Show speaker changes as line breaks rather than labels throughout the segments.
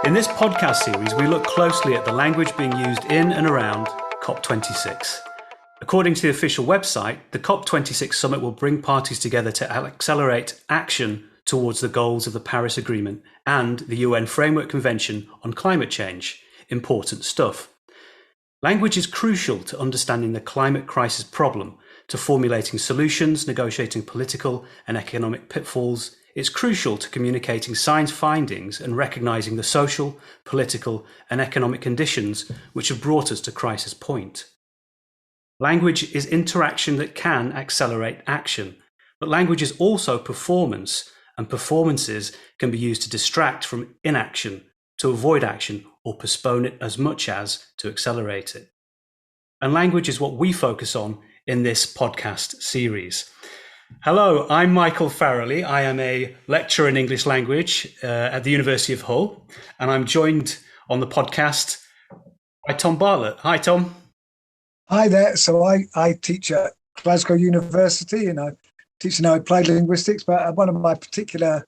In this podcast series, we look closely at the language being used in and around COP26. According to the official website, the COP26 summit will bring parties together to accelerate action towards the goals of the Paris Agreement and the UN Framework Convention on Climate Change. Important stuff. Language is crucial to understanding the climate crisis problem, to formulating solutions, negotiating political and economic pitfalls. It's crucial to communicating science findings and recognising the social, political and economic conditions which have brought us to crisis point. Language is interaction that can accelerate action, but language is also performance, and performances can be used to distract from inaction, to avoid action or postpone it as much as to accelerate it. And language is what we focus on in this podcast series. Hello, I'm Michael Farrelly. I am a lecturer in English language at the University of Hull, and I'm joined on the podcast by Tom Bartlett. Hi, Tom.
Hi there. So I teach at Glasgow University, and I teach now applied linguistics, but one of my particular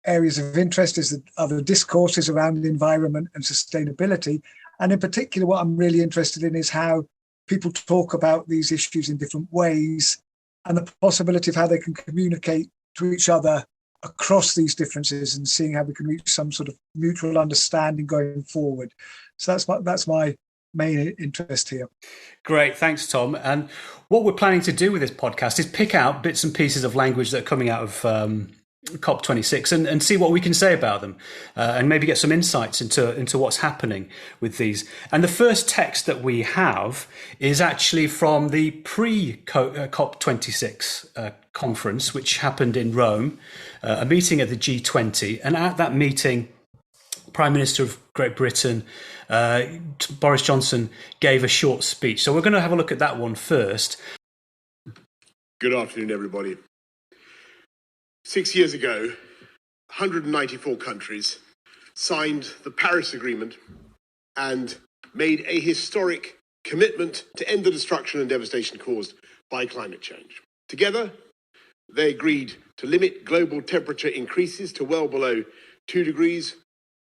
areas of interest is the discourses around the environment and sustainability. And in particular, what I'm really interested in is how people talk about these issues in different ways, and the possibility of how they can communicate to each other across these differences, and seeing how we can reach some sort of mutual understanding going forward. So that's my main interest here.
Great, thanks, Tom. And what we're planning to do with this podcast is pick out bits and pieces of language that are coming out of COP26 and see what we can say about them, and maybe get some insights into what's happening with these. And the first text that we have is actually from the pre-COP26 conference, which happened in Rome, a meeting at the G20. And at that meeting, Prime Minister of Great Britain, Boris Johnson, gave a short speech. So we're going to have a look at that one first.
Good afternoon, everybody. 6 years ago, 194 countries signed the Paris Agreement and made a historic commitment to end the destruction and devastation caused by climate change. Together, they agreed to limit global temperature increases to well below 2 degrees,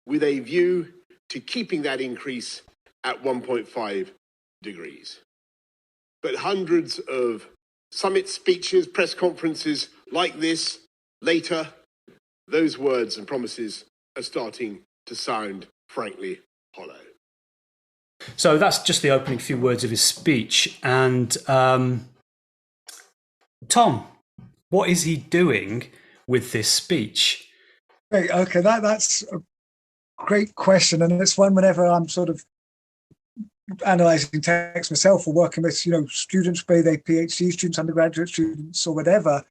with a view to keeping that increase at 1.5 degrees. But hundreds of summit speeches, press conferences like this, later, those words and promises are starting to sound, frankly, hollow.
So that's just the opening few words of his speech. And Tom, what is he doing with this speech?
Great. Okay, that's a great question, and it's one whenever I'm sort of analysing text myself or working with students, be they PhD students, undergraduate students, or whatever.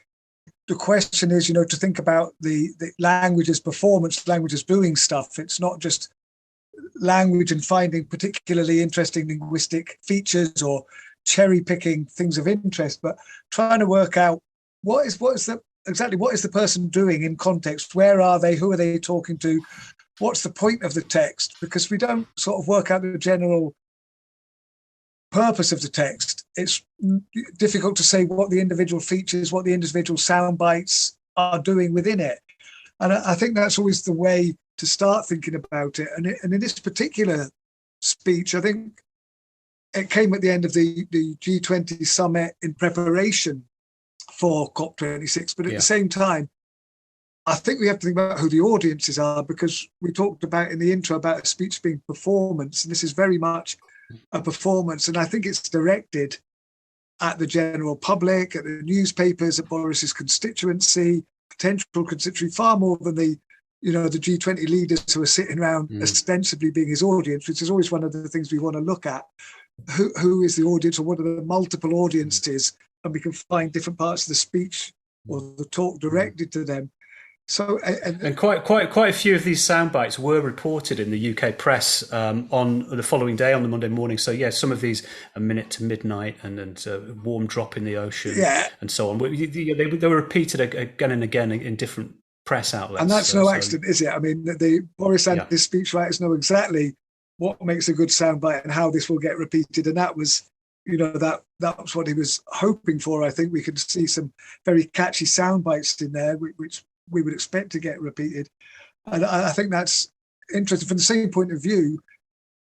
The question is, to think about the language as performance, language as doing stuff. It's not just language and finding particularly interesting linguistic features or cherry picking things of interest, but trying to work out what is the person doing in context? Where are they? Who are they talking to? What's the point of the text? Because we don't sort of work out the general purpose of the text. It's difficult to say what the individual features, what the individual sound bites are doing within it. And I think that's always the way to start thinking about it. And in this particular speech, I think it came at the end of the G20 summit in preparation for COP26. But at the same time, I think we have to think about who the audiences are, because we talked about in the intro about a speech being performance, and this is very much a performance. And I think it's directed at the general public, at the newspapers, at Boris's constituency, potential constituency, far more than the G20 leaders who are sitting around ostensibly being his audience, which is always one of the things we want to look at. Who is the audience, or what are the multiple audiences? And we can find different parts of the speech or the talk directed to them. So, and
quite a few of these sound bites were reported in the UK press on the following day, on the Monday morning. So yeah, some of these a minute to midnight and a warm drop in the ocean, and so on. They were repeated again and again in different press outlets.
And that's no accident, is it? I mean, Boris and his speechwriters know exactly what makes a good soundbite and how this will get repeated. And that was, that was what he was hoping for. I think we could see some very catchy sound bites in there, which we would expect to get repeated. And I think that's interesting. From the same point of view,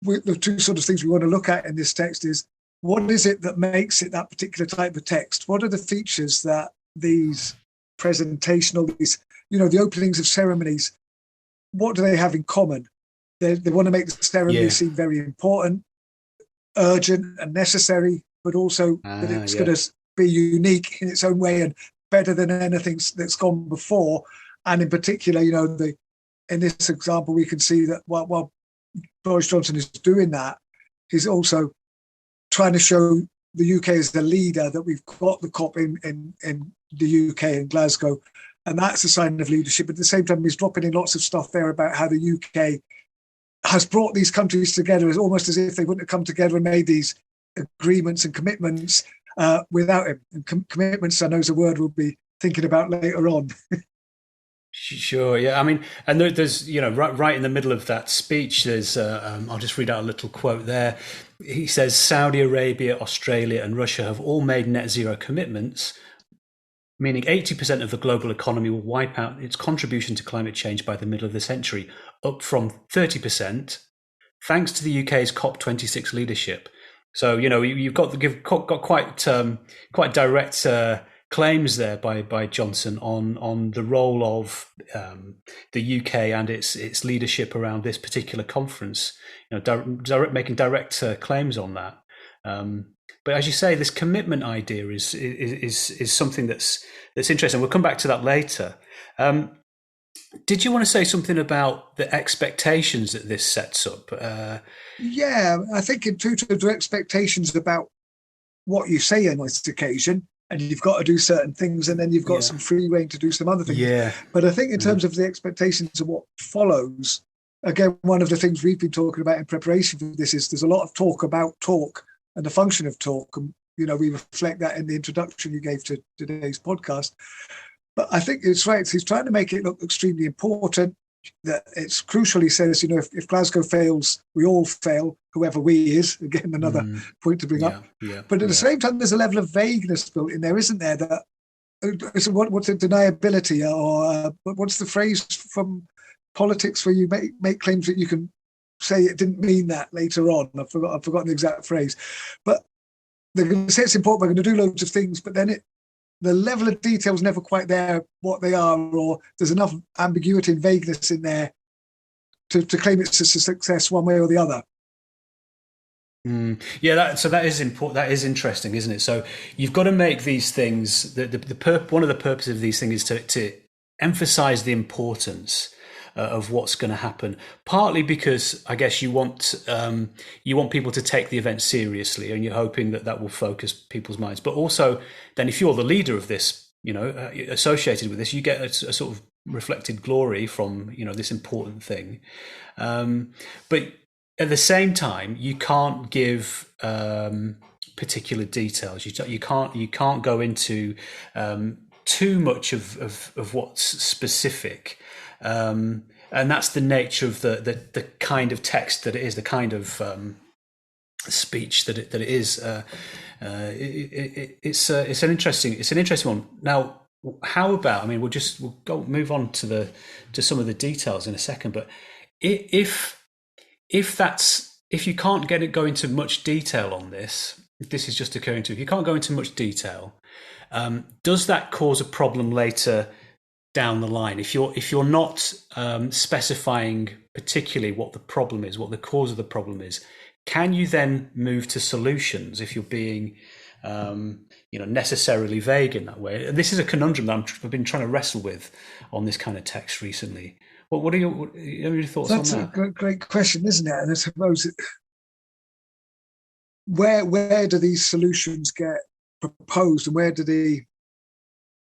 the two sort of things we want to look at in this text is, what is it that makes it that particular type of text? What are the features that these presentational, the openings of ceremonies, what do they have in common? They want to make the ceremony seem very important, urgent and necessary, but also that it's going to be unique in its own way and better than anything that's gone before. And in particular, in this example, we can see that while Boris Johnson is doing that, he's also trying to show the UK as the leader, that we've got the COP in the UK in Glasgow, and that's a sign of leadership. At the same time, he's dropping in lots of stuff there about how the UK has brought these countries together, as almost as if they wouldn't have come together and made these agreements and commitments without him. And commitments, I know, is a word we'll be thinking about later on.
Sure, yeah. I mean, and there's, right in the middle of that speech, there's, I'll just read out a little quote there. He says, Saudi Arabia, Australia and Russia have all made net zero commitments, meaning 80% of the global economy will wipe out its contribution to climate change by the middle of the century, up from 30%, thanks to the UK's COP26 leadership. So, you've got quite direct claims there by Johnson on the role of the UK and its leadership around this particular conference. Making direct claims on that. But as you say, this commitment idea is something that's interesting. We'll come back to that later. Did you want to say something about the expectations that this sets up?
Yeah, I think in terms of the expectations about what you say on this occasion, and you've got to do certain things, and then you've got some free rein to do some other things. Yeah. But I think in terms of the expectations of what follows, again, one of the things we've been talking about in preparation for this is there's a lot of talk about talk and the function of talk. And, we reflect that in the introduction you gave to today's podcast. But I think it's right. He's trying to make it look extremely important, that it's crucial. He says, if Glasgow fails, we all fail, whoever we is. Again, another point to bring up. Yeah, but at the same time, there's a level of vagueness built in there, isn't there? That what's a deniability, or what's the phrase from politics where you make claims that you can say it didn't mean that later on? I've forgotten the exact phrase. But they're going to say it's important, we're going to do loads of things, but then the level of detail is never quite there, what they are, or there's enough ambiguity and vagueness in there to claim it's a success one way or the other.
Yeah, so that is important. That is interesting, isn't it? So you've got to make these things. One of the purposes of these things is to emphasize the importance of what's going to happen. Partly because I guess you want people to take the event seriously, and you're hoping that will focus people's minds. But also, then if you're the leader of this, associated with this, you get a sort of reflected glory from this important thing. But at the same time, you can't give particular details. You can't go into too much of what's specific. And that's the nature of the kind of text that it is, the kind of speech that it is. It's an interesting one. Now, how about? We'll move on to some of the details in a second. But if you can't go into much detail on this, if this is just occurring to you, if you can't go into much detail, does that cause a problem later down the line? If you're not specifying particularly what the problem is, what the cause of the problem is, can you then move to solutions if you're being necessarily vague in that way? This is a conundrum that I've been trying to wrestle with on this kind of text recently. What are your thoughts on that?
That's a great question, isn't it? And I suppose where do these solutions get proposed, and where do they,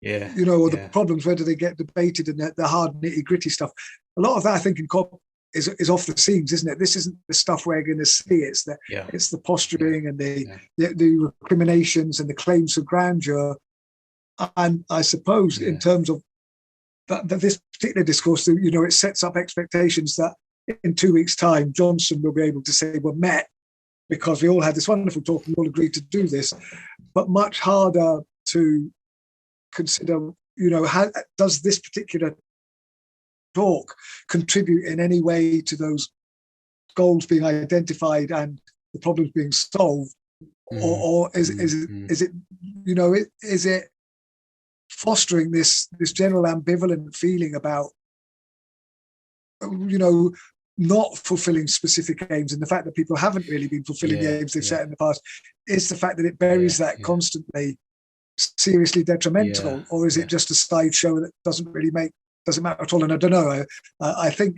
the problems, where do they get debated, and the hard nitty gritty stuff? A lot of that, I think, in COP is off the scenes, isn't it? This isn't the stuff we're going to see. It's the posturing and the recriminations and the claims of grandeur. And I suppose in terms of that this particular discourse, it sets up expectations that in 2 weeks' time, Johnson will be able to say were met, because we all had this wonderful talk and we all agreed to do this, but much harder to consider, how does this particular talk contribute in any way to those goals being identified and the problems being solved, or is it fostering this general ambivalent feeling about not fulfilling specific aims, and the fact that people haven't really been fulfilling the aims they've set in the past is the fact that it buries that constantly seriously detrimental, or is it just a sideshow that doesn't matter at all? And I don't know. I think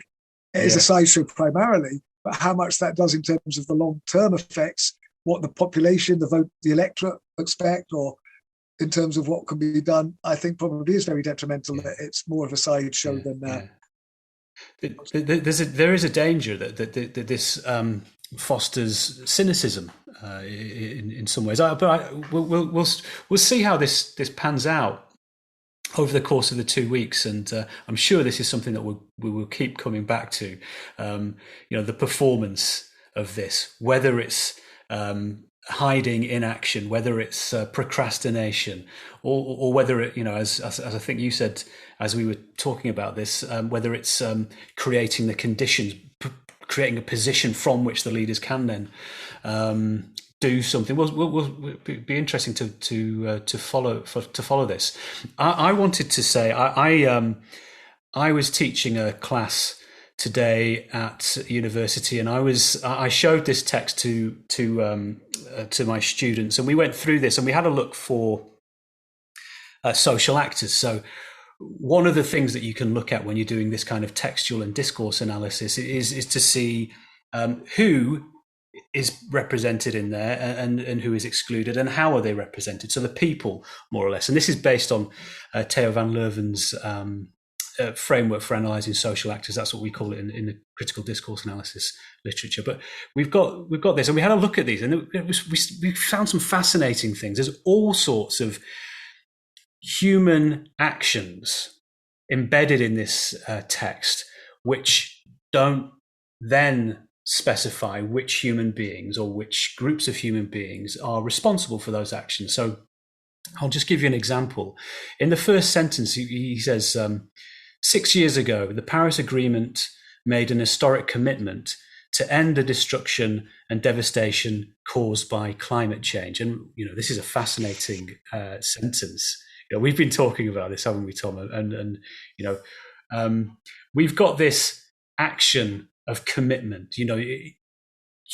it is a sideshow primarily, but how much that does in terms of the long-term effects, what the population, the electorate expect, or in terms of what can be done, I think probably is very detrimental. That it's more of a sideshow than that.
There is a danger that this fosters cynicism in some ways. But we'll see how this pans out over the course of the 2 weeks, and I'm sure this is something that we will keep coming back to. The performance of this, whether it's hiding inaction, whether it's procrastination, or whether it, as I think you said as we were talking about this, whether it's creating the conditions, creating a position from which the leaders can then do something. Will be interesting to follow this. I wanted to say I was teaching a class today at university, and I showed this text to my students, and we went through this, and we had a look for social actors. So one of the things that you can look at when you're doing this kind of textual and discourse analysis is to see who is represented in there and who is excluded, and how are they represented. So the people, more or less. And this is based on Theo van Leeuwen's framework for analysing social actors. That's what we call it in the critical discourse analysis literature. But we've got this, and we had a look at these, and we found some fascinating things. There's all sorts of human actions embedded in this text, which don't then specify which human beings or which groups of human beings are responsible for those actions. So I'll just give you an example. In the first sentence, he says, 6 years ago, the Paris Agreement made an historic commitment to end the destruction and devastation caused by climate change. And, this is a fascinating sentence. We've been talking about this, haven't we, Tom? And we've got this action of commitment.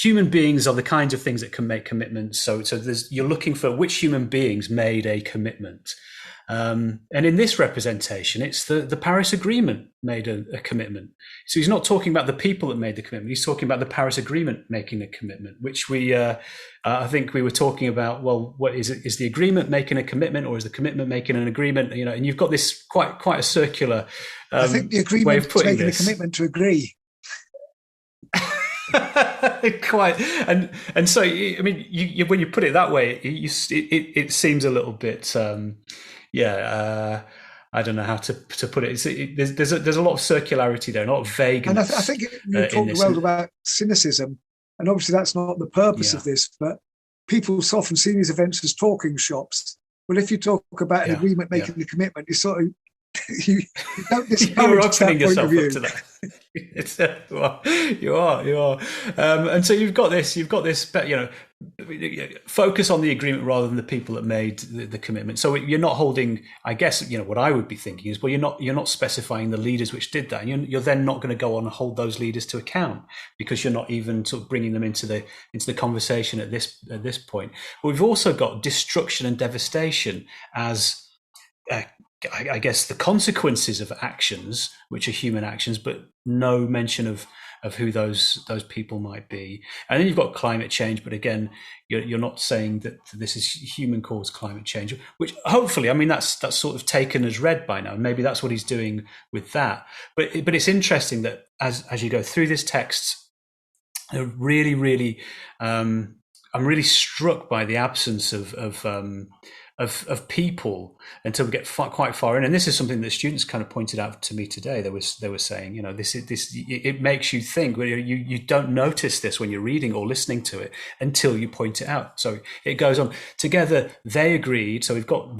Human beings are the kinds of things that can make commitments. So you're looking for which human beings made a commitment. And in this representation, it's the Paris Agreement made a commitment. So he's not talking about the people that made the commitment. He's talking about the Paris Agreement making a commitment, which I think we were talking about. Well, what is it? Is the agreement making a commitment, or is the commitment making an agreement? And you've got this quite a circular
I think the agreement
way of putting
making
this.
A commitment to agree.
Quite, and so when you put it that way, it seems a little bit. I don't know how to put it. There's a lot of circularity there, a lot of vagueness.
And I think you talked well about cynicism, and obviously that's not the purpose of this, but people often see these events as talking shops. Well, if you talk about an agreement making a commitment, you sort of you don't discourage that point of view. To that.
You are, and so you've got this, focus on the agreement rather than the people that made the commitment. So you're not holding, I guess, what I would be thinking is, well, you're not specifying the leaders which did that, and you're then not going to go on and hold those leaders to account, because you're not even sort of bringing them into the conversation at this point. But we've also got destruction and devastation as I guess the consequences of actions, which are human actions, but no mention of who those people might be. And then you've got climate change, but again, you're not saying that this is human caused climate change, which hopefully, that's sort of taken as read by now. Maybe that's what he's doing with that. But it's interesting that as you go through this text, really, I'm really struck by the absence of of people until we get quite far in. And this is something that students kind of pointed out to me today. They were saying, you know, it makes you think. You don't notice this when you're reading or listening to it until you point it out. So it goes on. Together, they agreed. So we've got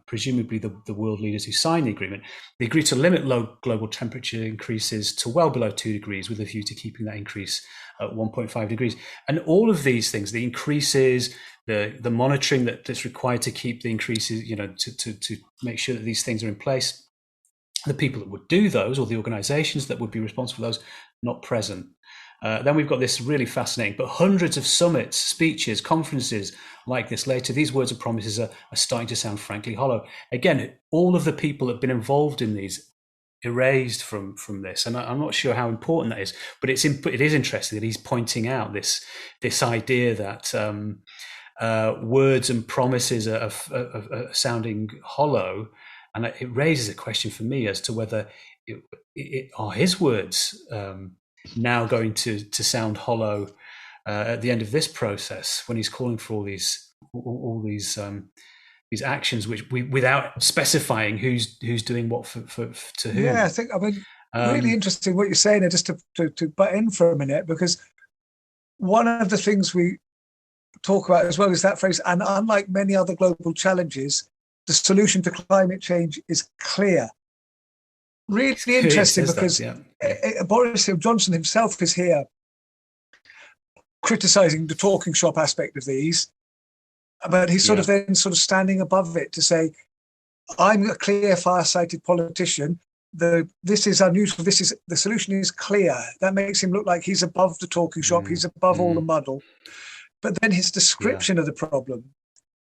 presumably the world leaders who signed the agreement. They agreed to limit low global temperature increases to well below 2 degrees, with a view to keeping that increase at 1.5 degrees. And all of these things, the increases, the monitoring that's required to keep the increases, you know, to make sure that these things are in place. The people that would do those, or the organizations that would be responsible for those, not present. Then we've got this really fascinating, but hundreds of summits, speeches, conferences like this later. These words and promises are starting to sound frankly hollow. Again, all of the people that have been involved in these erased from this, and I'm not sure how important that is, but it is interesting that he's pointing out this idea that words and promises are sounding hollow, and it raises a question for me as to whether are his words now going to sound hollow at the end of this process, when he's calling for all these actions, which without specifying who's doing what to whom.
Yeah, I mean, really interesting what you're saying there, just to butt in for a minute, because one of the things we talk about as well is that phrase, and unlike many other global challenges, the solution to climate change is clear. Really interesting, because Boris Johnson himself is here criticising the talking shop aspect of these, but he's sort of standing above it to say, I'm a clear, far-sighted politician. This is unusual. The solution is clear. That makes him look like he's above the talking shop. He's above all the muddle. But then his description of the problem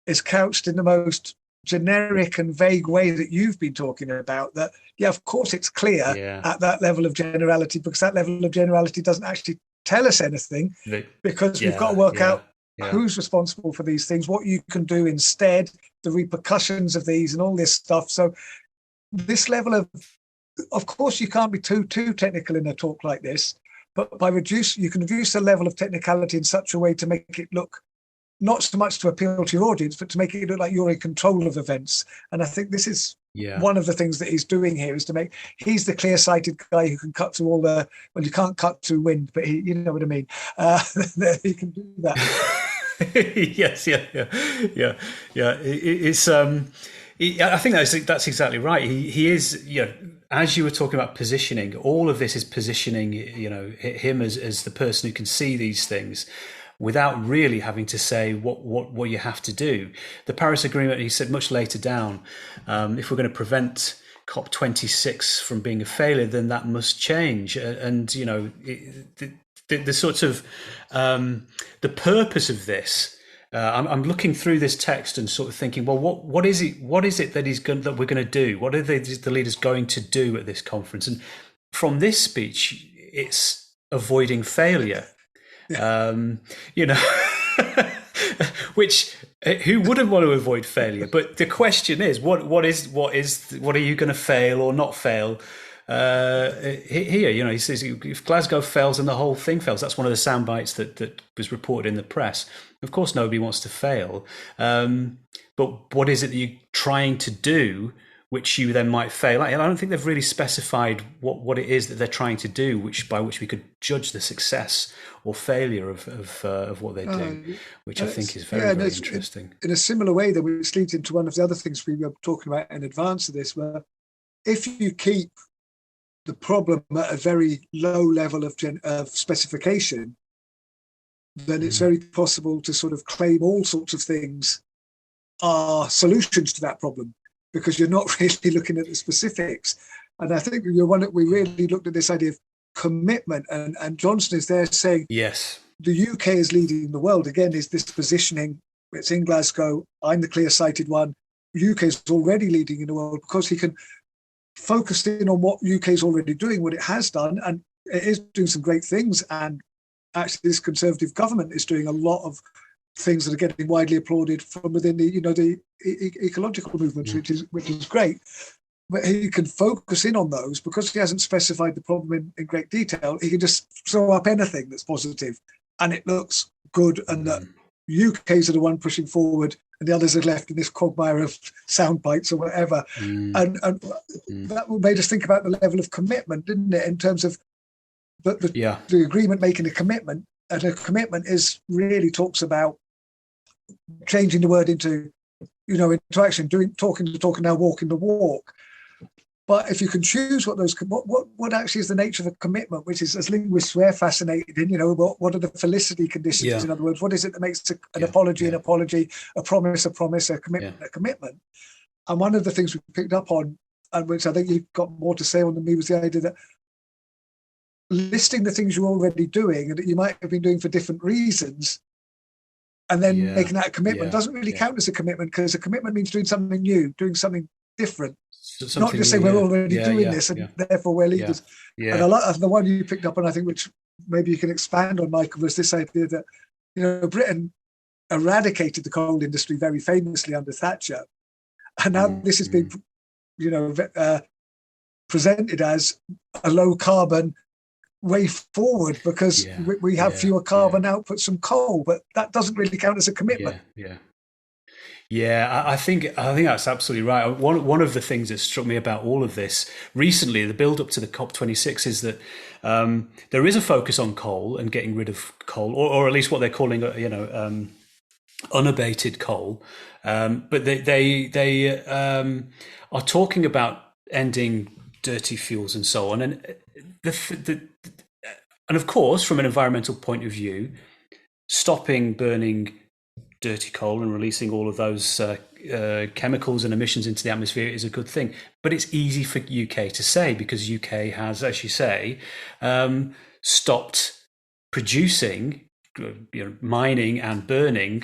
is couched in the most generic and vague way that you've been talking about, that, of course it's clear at that level of generality, because that level of generality doesn't actually tell us anything, because we've got to work out who's responsible for these things, what you can do instead, the repercussions of these and all this stuff. So this level of course you can't be too technical in a talk like this, but you can reduce the level of technicality in such a way to make it look, not so much to appeal to your audience, but to make it look like you're in control of events. And I think this is one of the things that he's doing here, is he's the clear-sighted guy who can cut through all the, well, you can't cut through wind, but you know what I mean. He can do that.
Yes, It's I think that's exactly right. He is, you know, as you were talking about positioning, all of this is positioning, you know, him as the person who can see these things without really having to say what you have to do. The Paris Agreement, he said much later down, if we're going to prevent COP26 from being a failure, then that must change. And, you know, the sort of the purpose of this, I'm looking through this text and sort of thinking, well, what is it that we're going to do? What are the leaders going to do at this conference? And from this speech, it's avoiding failure. You know, which who wouldn't want to avoid failure? But the question is, what are you going to fail or not fail? Here, you know, he says if Glasgow fails, then the whole thing fails. That's one of the sound bites that was reported in the press. Of course, nobody wants to fail, but what is it that you're trying to do, which you then might fail at? I don't think they've really specified what it is that they're trying to do, by which we could judge the success or failure of what they do, which I think is very interesting.
In a similar way, that which leads into one of the other things we were talking about in advance of this, where if you keep the problem at a very low level of specification, then it's very possible to sort of claim all sorts of things are solutions to that problem, because you're not really looking at the specifics. And I think we really looked at this idea of commitment, and Johnson is there saying,
yes,
the UK is leading the world. Again, is this positioning, it's in Glasgow, I'm the clear-sighted one. UK is already leading in the world, because he can focus in on what UK is already doing, what it has done, and it is doing some great things. And actually this Conservative government is doing a lot of things that are getting widely applauded from within the ecological movements, which is great. But he can focus in on those, because he hasn't specified the problem in great detail. He can just throw up anything that's positive, and it looks good, and that UK's are the one pushing forward, and the others are left in this quagmire of sound bites or whatever. And that made us think about the level of commitment, didn't it? In terms of the agreement making a commitment, and a commitment is really talks about changing the word into, into action, talking the talk and now walking the walk. But if you can choose what actually is the nature of a commitment, which is, as linguists, we're fascinated in, what are the felicity conditions? Yeah. In other words, what is it that makes an apology an apology, a promise, a commitment, a commitment? And one of the things we picked up on, and which I think you've got more to say on than me, was the idea that listing the things you're already doing and that you might have been doing for different reasons, and then making that a commitment doesn't really count as a commitment, because a commitment means doing something new, doing something different. Not just saying we're already doing this and therefore we're leaders. And a lot of the one you picked up on, I think, which maybe you can expand on, Michael, was this idea that, Britain eradicated the coal industry very famously under Thatcher. And now this has been, presented as a low carbon way forward because we have fewer carbon outputs from coal, but that doesn't really count as a commitment.
I think that's absolutely right. One of the things that struck me about all of this recently, the build up to the COP26, is that there is a focus on coal and getting rid of coal, or at least what they're calling, unabated coal. But they are talking about ending dirty fuels and so on, and and of course, from an environmental point of view, stopping burning dirty coal and releasing all of those chemicals and emissions into the atmosphere is a good thing. But it's easy for UK to say, because UK has, as you say, stopped producing, mining and burning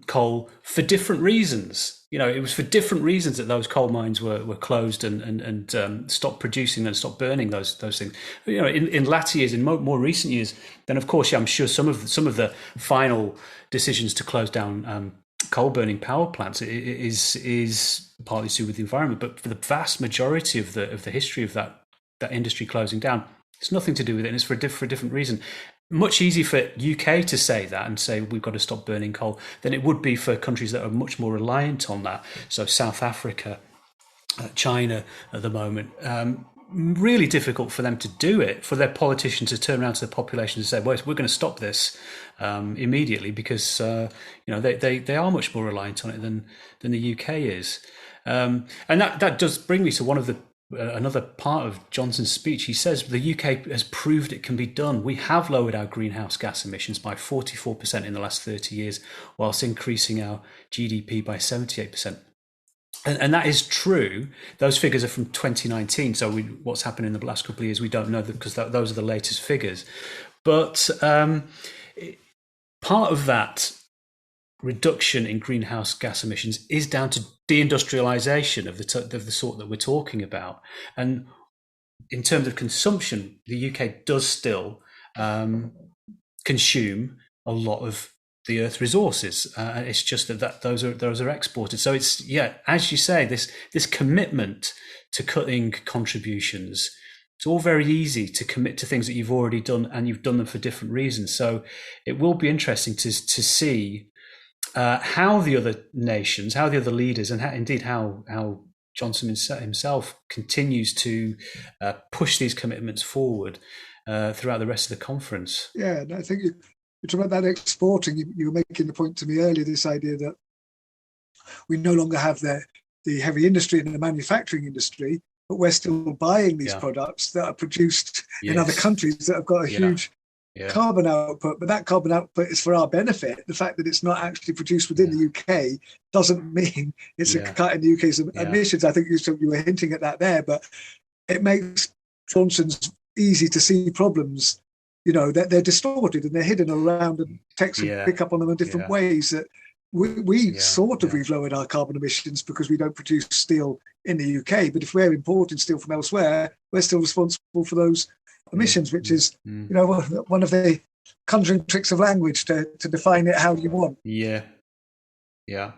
coal for different reasons. It was for different reasons that those coal mines were closed and stopped producing and stopped burning those things. In latter years, in more recent years, then of course, I'm sure some of the final decisions to close down coal burning power plants is partly to do with the environment. But for the vast majority of the history of that industry closing down, it's nothing to do with it, and it's for a different reason. Much easier for UK to say that and say we've got to stop burning coal than it would be for countries that are much more reliant on that. So South Africa, China at the moment, really difficult for them to do it, for their politicians to turn around to the population and say, well, we're going to stop this immediately, because they are much more reliant on it than the UK is. And that does bring me to one of the another part of Johnson's speech. He says the UK has proved it can be done. We have lowered our greenhouse gas emissions by 44% in the last 30 years, whilst increasing our GDP by 78%. And that is true. Those figures are from 2019. So what's happened in the last couple of years, we don't know, because those are the latest figures. But part of that reduction in greenhouse gas emissions is down to deindustrialization of the sort that we're talking about. And in terms of consumption, the UK does still consume a lot of the Earth's resources. It's just that those are exported. So it's, as you say, this commitment to cutting contributions. It's all very easy to commit to things that you've already done, and you've done them for different reasons. So it will be interesting to see how the other nations, how the other leaders, and how Johnson himself continues to push these commitments forward throughout the rest of the conference.
Yeah, and I think you talk about that exporting. You were making the point to me earlier, this idea that we no longer have the heavy industry and the manufacturing industry, but we're still buying these products that are produced in other countries that have got a huge carbon output, but that carbon output is for our benefit. The fact that it's not actually produced within the UK doesn't mean it's a cut in the UK's emissions. I think you were hinting at that there, but it makes Johnson's easy to see problems, that they're distorted and they're hidden around, and techs will pick up on them in different ways. That we've lowered our carbon emissions because we don't produce steel in the UK, but if we're importing steel from elsewhere, we're still responsible for those emissions, which is one of the conjuring tricks of language to define it how you want. No,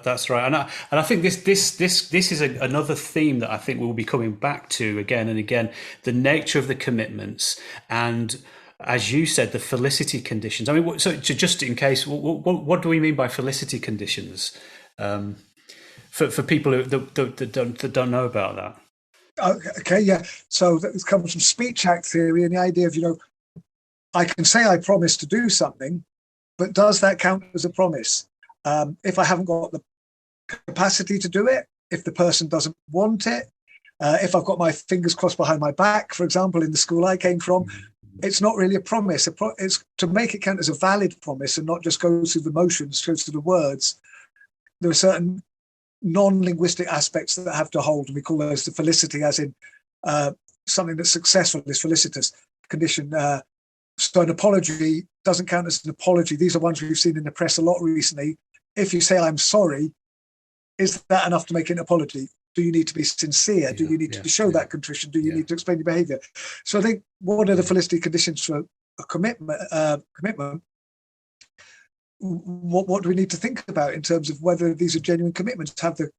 that's right. And I think this is another theme that I think we'll be coming back to again and again: the nature of the commitments and
as you said, the felicity conditions. I mean, so just in case, what do we mean by felicity conditions for people who that don't know about that?
Okay, yeah. So that comes from speech act theory and the idea of, I can say I promise to do something, but does that count as a promise? If I haven't got the capacity to do it, if the person doesn't want it, if I've got my fingers crossed behind my back, for example, in the school I came from, it's not really a promise. It's to make it count as a valid promise and not just go through the motions, go through the words. There are certain non-linguistic aspects that have to hold, and we call those the felicity, as in something that's successful is felicitous condition. So an apology doesn't count as an apology. These are ones we've seen in the press a lot recently. If you say I'm sorry, is that enough to make an apology? Do you need to be sincere? Do you need to show that contrition? Do you need to explain your behaviour? So I think one of the felicity conditions for a commitment, what do we need to think about in terms of whether these are genuine commitments? Have the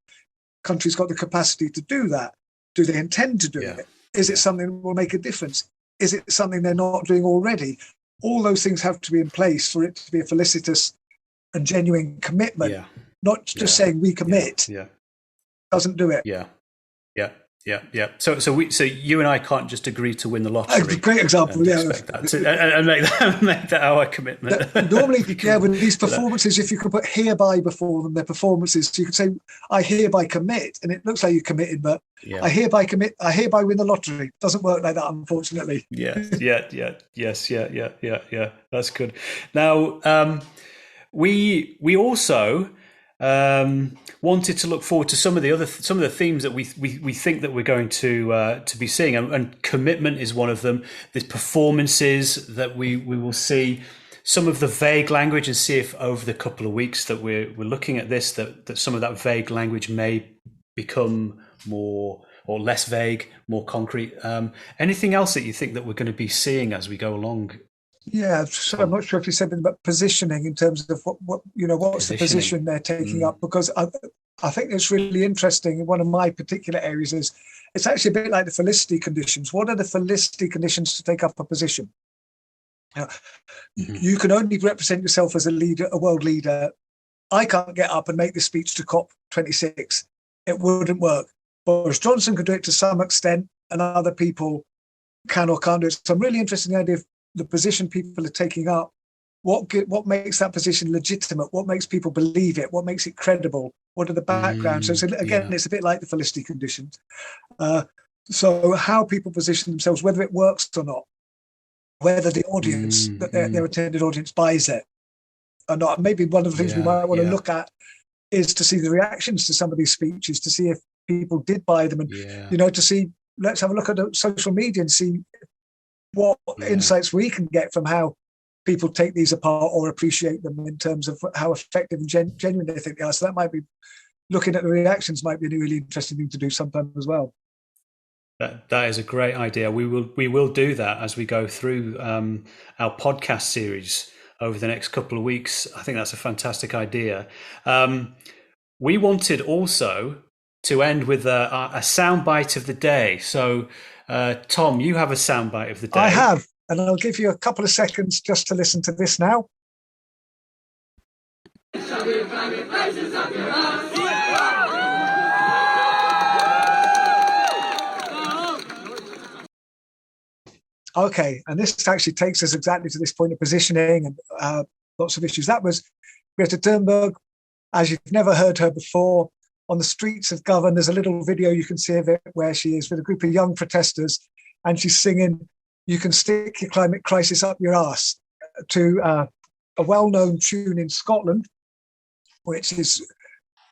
countries got the capacity to do that? Do they intend to do it? Is it something that will make a difference? Is it something they're not doing already? All those things have to be in place for it to be a felicitous and genuine commitment, not just saying we commit. Doesn't do it.
Yeah. So you and I can't just agree to win the lottery.
Great example,
and make that our commitment.
Normally, with these performances, if you could put hereby before them, their performances, you could say, I hereby commit, and it looks like you committed, but I hereby commit, I hereby win the lottery. Doesn't work like that, unfortunately.
Yes. That's good. Now, we also wanted to look forward to some of the themes that we think that we're going to be seeing, and commitment is one of them. There's performances that we will see, some of the vague language, and see if over the couple of weeks that we're looking at this, that some of that vague language may become more or less vague, more concrete. Anything else that you think that we're going to be seeing as we go along?
Yeah, so I'm not sure if you said anything about positioning in terms of what's the position they're taking up, because I think it's really interesting. One of my particular areas is it's actually a bit like the felicity conditions. What are the felicity conditions to take up a position? You can only represent yourself as a leader, a world leader. I can't get up and make this speech to COP26. It wouldn't work. Boris Johnson could do it to some extent, and other people can or can't do it. So I'm really interested in the idea of the position people are taking up. What makes that position legitimate? What makes people believe it? What makes it credible? What are the backgrounds? So it's a bit like the felicity conditions. So how people position themselves, whether it works or not, whether the audience, their attended audience, buys it or not. Maybe one of the things we might want to look at is to see the reactions to some of these speeches, to see if people did buy them, and to see. Let's have a look at the social media and see what insights we can get from how people take these apart or appreciate them in terms of how effective and genuine they think they are. So that might be, looking at the reactions might be a really interesting thing to do sometime as well.
That is a great idea. We will do that as we go through our podcast series over the next couple of weeks. I think that's a fantastic idea. We wanted also to end with a soundbite of the day. So, Tom, you have a soundbite of the day.
I have, and I'll give you a couple of seconds just to listen to this now. Okay, and this actually takes us exactly to this point of positioning and lots of issues. That was Greta Thunberg, as you've never heard her before. On the streets of Govan, there's a little video you can see of it where she is with a group of young protesters, and she's singing "You Can Stick Your Climate Crisis Up Your Arse" to a well-known tune in Scotland, which is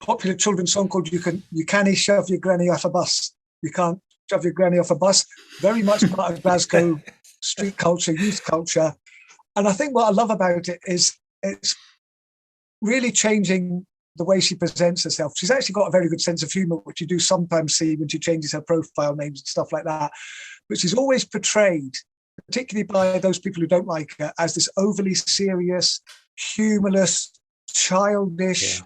a popular children's song called "You Can't Shove Your Granny Off a Bus." You can't shove your granny off a bus. Very much part of Glasgow street culture, youth culture. And I think what I love about it is it's really changing the way she presents herself. She's actually got a very good sense of humour, which you do sometimes see when she changes her profile names and stuff like that. But she's always portrayed, particularly by those people who don't like her, as this overly serious, humorless, childish,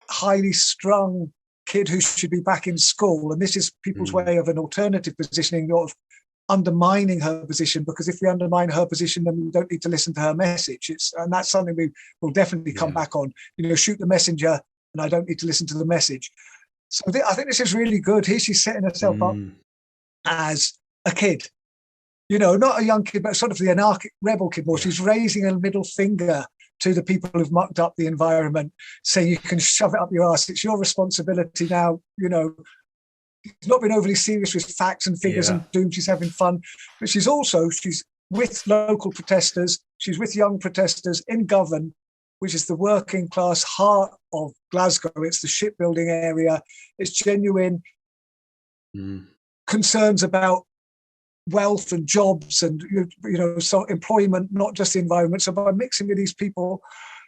highly strung kid who should be back in school. And this is people's way of an alternative positioning of undermining her position, because if we undermine her position, then we don't need to listen to her message. And that's something we will definitely come back on. Shoot the messenger, and I don't need to listen to the message. So I think this is really good. Here she's setting herself up as a kid, not a young kid, but sort of the anarchic rebel kid more. She's raising a middle finger to the people who've mucked up the environment, saying you can shove it up your ass. It's your responsibility now. She's not been overly serious with facts and figures and doom. She's having fun, but she's with local protesters. She's with young protesters in Govan, which is the working class heart of Glasgow. It's the shipbuilding area. It's genuine concerns about wealth and jobs and so employment, not just the environment. So by mixing with these people,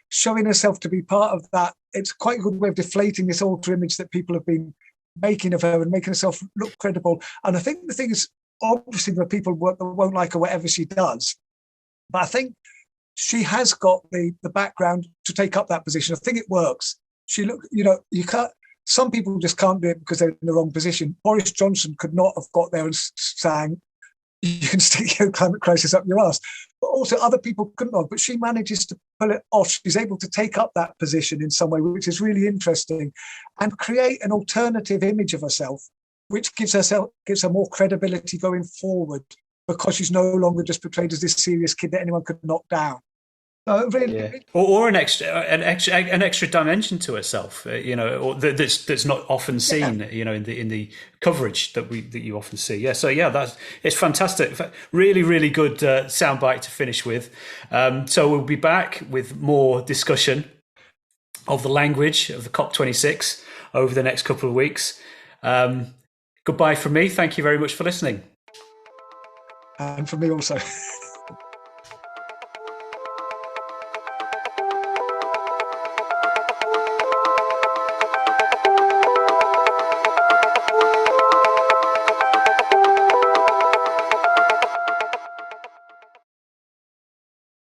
showing herself to be part of that, it's quite a good way of deflating this alter image that people have been making of her and making herself look credible. And I think the thing is, obviously there are people won't like her whatever she does, but I think she has got the background to take up that position. I think it works. You can't. Some people just can't do it because they're in the wrong position. Boris Johnson could not have got there and sang, "You can stick your climate crisis up your ass." But also other people couldn't have. But she manages to pull it off. She's able to take up that position in some way, which is really interesting, and create an alternative image of herself, which gives her more credibility going forward, because she's no longer just portrayed as this serious kid that anyone could knock down. Really,
or an extra dimension to herself, or that's not often seen, in the coverage that you often see. It's fantastic. Really, really good soundbite to finish with. So we'll be back with more discussion of the language of the COP26 over the next couple of weeks. Goodbye from me. Thank you very much for listening.
And from me also.